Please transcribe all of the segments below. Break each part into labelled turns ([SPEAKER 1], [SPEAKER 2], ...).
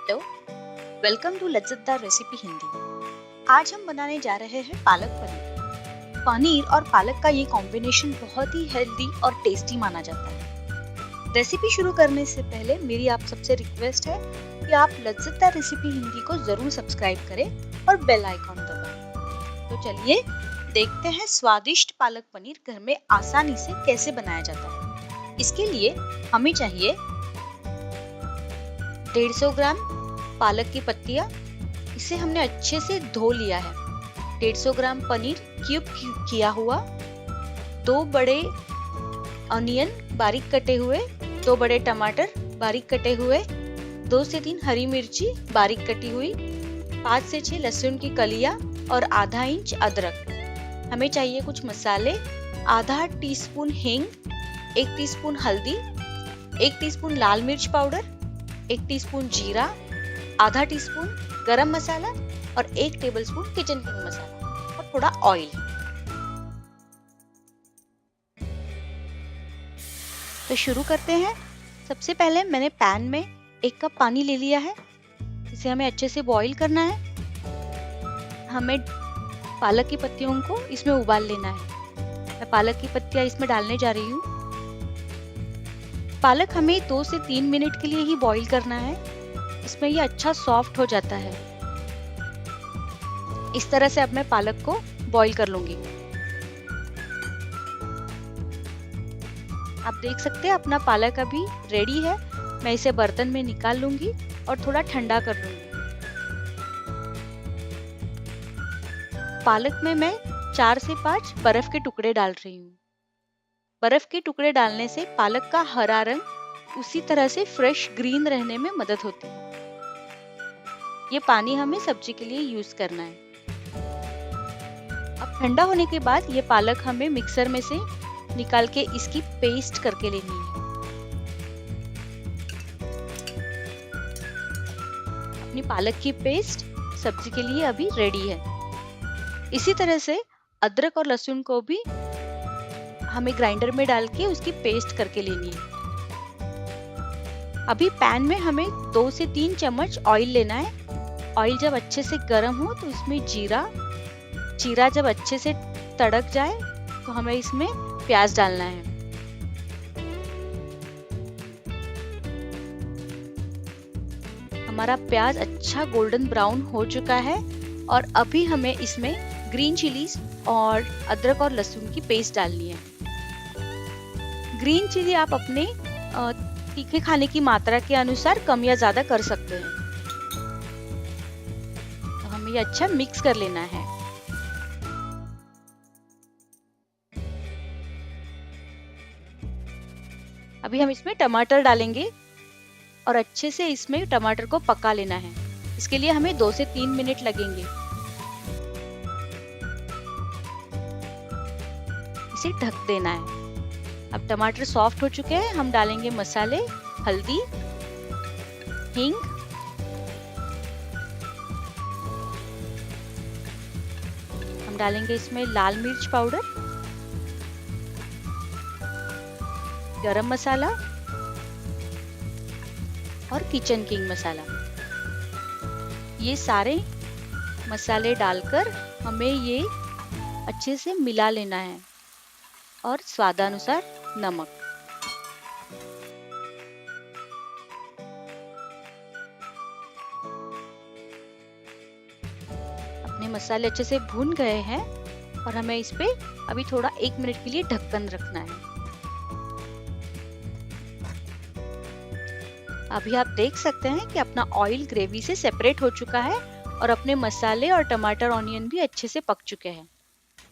[SPEAKER 1] Hello, welcome to Lazzatdar recipe Hindi. आज हम बनाने जा रहे हैं पालक पनीर। पनीर और पालक का ये कॉम्बिनेशन बहुत ही हेल्दी और टेस्टी माना जाता है। रेसिपी शुरू करने से पहले मेरी आप सबसे रिक्वेस्ट है कि आप लज्जतदार रेसिपी हिंदी को जरूर सब्सक्राइब करें और बेल आइकॉन दबाएं। तो चलिए देखते हैं स्वादिष्ट पालक पनीर घर में आसानी से कैसे बनाया जाता है। इसके लिए हमें चाहिए 150 ग्राम पालक की पत्तियां। इसे हमने अच्छे से धो लिया है। 150 ग्राम पनीर क्यूब किया हुआ, 2 बड़े अनियन बारीक कटे हुए, 2 बड़े टमाटर बारीक कटे हुए, 2 से 3 हरी मिर्ची बारीक कटी हुई, 5 से 6 लहसुन की कलियां और आधा इंच अदरक। हमें चाहिए कुछ मसाले, आधा टीस्पून हींग, 1 टीस्पून हल्दी, 1 टीस्पून लाल मिर्च पाउडर, 1 टीस्पून जीरा, आधा टीस्पून गरम मसाला और 1 टेबलस्पून किचन किंग मसाला और थोड़ा ऑयल। तो शुरू करते हैं। सबसे पहले मैंने पैन में 1 कप पानी ले लिया है। इसे हमें अच्छे से बॉईल करना है। हमें पालक की पत्तियों को इसमें उबाल लेना है। मैं पालक की पत्तियां इसमें डालने जा रही हूँ। पालक हमें 2 से 3 मिनट के लिए ही बॉईल करना है। इसमें ये अच्छा सॉफ्ट हो जाता है। इस तरह से अब मैं पालक को बॉईल कर लूंगी। आप देख सकते हैं अपना पालक अभी रेडी है। मैं इसे बर्तन में निकाल लूंगी और थोड़ा ठंडा कर लूंगी। पालक में मैं 4 से 5 बर्फ के टुकड़े डाल रही हूँ। बर्फ के टुकड़े डालने से पालक का हरा रंग उसी तरह से फ्रेश ग्रीन रहने में मदद होती है। ये पानी हमें सब्जी के लिए यूज करना है। अब ठंडा होने के बाद ये पालक हमें मिक्सर में से निकाल के इसकी पेस्ट करके लेनी है। अपनी पालक की पेस्ट सब्जी के लिए अभी रेडी है। इसी तरह से अदरक और लहसुन को भी हमें ग्राइंडर में डाल के उसकी पेस्ट करके लेनी है। अभी पैन में हमें 2 से 3 चम्मच ऑयल लेना है। ऑयल जब अच्छे से गर्म हो तो इसमें जीरा जब अच्छे से तड़क जाए तो हमें इसमें प्याज डालना है। हमारा प्याज अच्छा गोल्डन ब्राउन हो चुका है और अभी हमें इसमें ग्रीन चिलीज और अदरक और लहसुन की पेस्ट डालनी है। ग्रीन चिली आप अपने तीखे खाने की मात्रा के अनुसार कम या ज्यादा कर सकते हैं। तो हमें ये अच्छा मिक्स कर लेना है। अभी हम इसमें टमाटर डालेंगे और अच्छे से इसमें टमाटर को पका लेना है। इसके लिए हमें 2 से 3 मिनट लगेंगे। इसे ढक देना है। अब टमाटर सॉफ्ट हो चुके हैं। हम डालेंगे मसाले, हल्दी, हींग, हम डालेंगे इसमें लाल मिर्च पाउडर, गरम मसाला और किचन किंग मसाला। ये सारे मसाले डालकर हमें ये अच्छे से मिला लेना है और स्वादानुसार नमक। अपने मसाले अच्छे से भून गए हैं और हमें इस पे अभी थोड़ा 1 मिनट के लिए ढक्कन रखना है। अभी आप देख सकते हैं कि अपना ऑयल ग्रेवी से सेपरेट हो चुका है और अपने मसाले और टमाटर ऑनियन भी अच्छे से पक चुके हैं।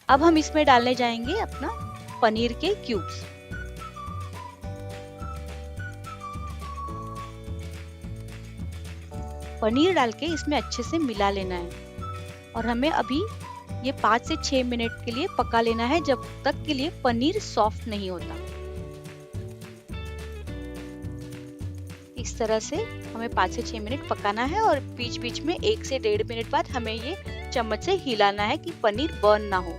[SPEAKER 1] अब हम इसमें डालने जाएंगे अपना पनीर के क्यूब्स। पनीर डाल के इसमें अच्छे से मिला लेना है और हमें अभी ये 5 से 6 मिनट के लिए पका लेना है, जब तक के लिए पनीर सॉफ्ट नहीं होता। इस तरह से हमें 5 से 6 मिनट पकाना है और बीच बीच में 1 से 1.5 मिनट बाद हमें ये चम्मच से हिलाना है कि पनीर बर्न ना हो।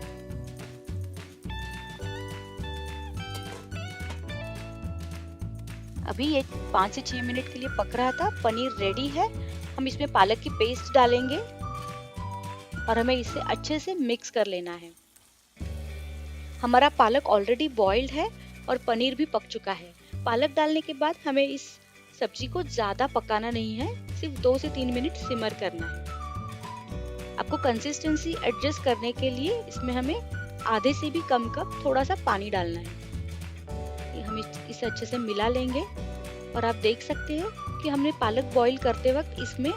[SPEAKER 1] अभी ये 5 से 6 मिनट के लिए पक रहा था। पनीर रेडी है हम इसमें पालक की पेस्ट डालेंगे और हमें इसे अच्छे से मिक्स कर लेना है। हमारा पालक ऑलरेडी बॉइल्ड है और पनीर भी पक चुका है। पालक डालने के बाद हमें इस सब्जी को ज़्यादा पकाना नहीं है, सिर्फ 2 से 3 मिनट सिमर करना है। आपको कंसिस्टेंसी एडजस्ट करने के लिए इसमें हमें आधे से भी कम कप थोड़ा सा पानी डालना है। हम इसे अच्छे से मिला लेंगे और आप देख सकते हैं कि हमने पालक बॉईल करते वक्त इसमें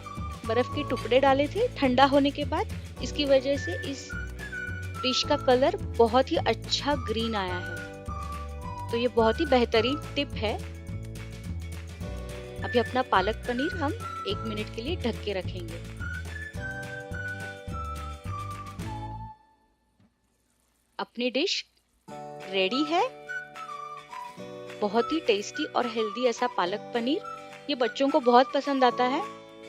[SPEAKER 1] बर्फ के टुकड़े डाले थे। ठंडा होने के बाद इसकी वजह से इस डिश का कलर बहुत ही अच्छा ग्रीन आया है। तो ये बहुत ही बेहतरीन टिप है। अभी अपना पालक पनीर हम 1 मिनट के लिए ढक के रखेंगे। अपनी डिश रेडी है। बहुत ही टेस्टी और हेल्दी ऐसा पालक पनीर, ये बच्चों को बहुत पसंद आता है।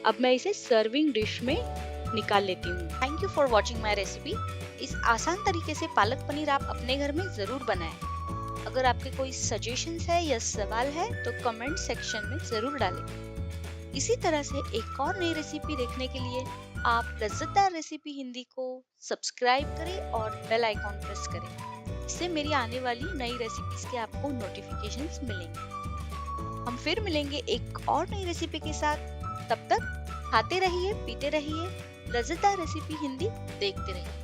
[SPEAKER 1] अब मैं इसे सर्विंग डिश में निकाल लेती हूँ। Thank you for watching my recipe. इस आसान तरीके से पालक पनीर आप अपने घर में जरूर बनाएं। अगर आपके कोई सजेशंस है या सवाल है तो कमेंट सेक्शन में जरूर डालें। इसी तरह से एक और नई रेसिपी देखने के लिए आप लज्जतदार रेसिपी हिंदी को सब्सक्राइब करें और बेल आइकॉन प्रेस करें। इससे मेरी आने वाली नई रेसिपीज के आपको नोटिफिकेशंस मिलेंगे। हम फिर मिलेंगे एक और नई रेसिपी के साथ। तब तक खाते रहिए, पीते रहिए, लज्जतदार रेसिपी हिंदी देखते रहिए।